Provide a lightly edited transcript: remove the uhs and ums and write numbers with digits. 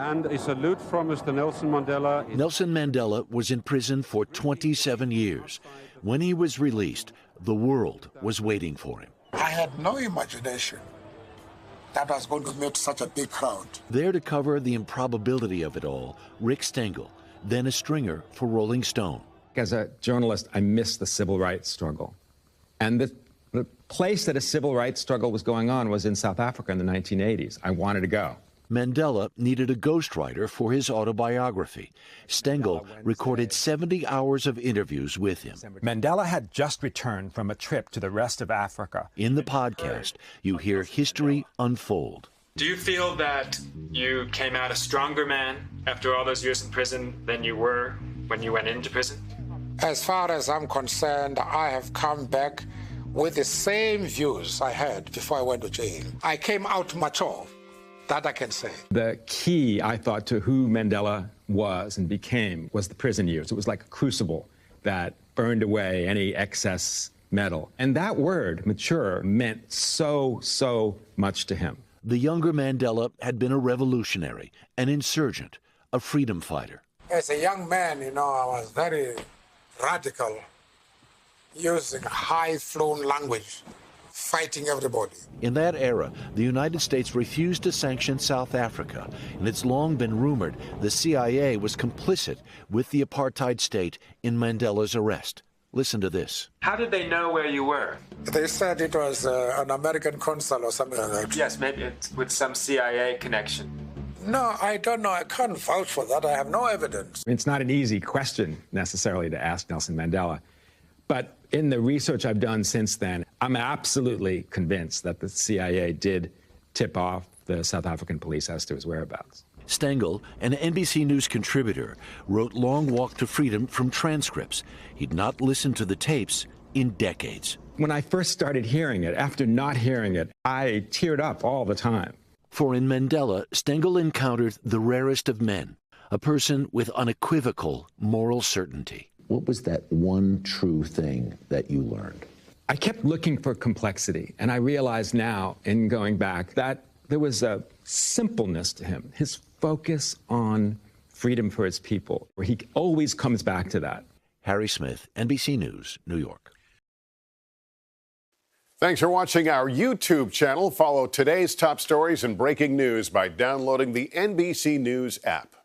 And a salute from Mr. Nelson Mandela. Nelson Mandela was in prison for 27 years. When he was released, the world was waiting for him. I had no imagination that I was going to meet such a big crowd. There to cover the improbability of it all, Rick Stengel, then a stringer for Rolling Stone. As a journalist, I missed the civil rights struggle. And the place that a civil rights struggle was going on was in South Africa in the 1980s. I wanted to go. Mandela needed a ghostwriter for his autobiography. Stengel recorded 70 hours of interviews with him. Mandela had just returned from a trip to the rest of Africa. In the podcast, you hear history unfold. Do you feel that you came out a stronger man after all those years in prison than you were when you went into prison? As far as I'm concerned, I have come back with the same views I had before I went to jail. I came out mature. That I can say. The key, I thought, to who Mandela was and became was the prison years. It was like a crucible that burned away any excess metal. And that word, mature, meant so much to him. The younger Mandela had been a revolutionary, an insurgent, a freedom fighter. As a young man, I was very radical, using high-flown language, fighting everybody. In that era, the United States refused to sanction South Africa, and it's long been rumored the CIA was complicit with the apartheid state in Mandela's arrest. Listen to this. How did they know where you were? They said it was an American consul or something like that. Yes, maybe it's with some CIA connection. No, I don't know. I can't vouch for that. I have no evidence. It's not an easy question necessarily to ask Nelson Mandela. But in the research I've done since then, I'm absolutely convinced that the CIA did tip off the South African police as to his whereabouts. Stengel, an NBC News contributor, wrote Long Walk to Freedom from transcripts. He'd not listened to the tapes in decades. When I first started hearing it, after not hearing it, I teared up all the time. For in Mandela, Stengel encountered the rarest of men, a person with unequivocal moral certainty. What was that one true thing that you learned? I kept looking for complexity, and I realize now, in going back, that there was a simpleness to him, his focus on freedom for his people, where he always comes back to that. Harry Smith, NBC News, New York. Thanks for watching our YouTube channel. Follow today's top stories and breaking news by downloading the NBC News app.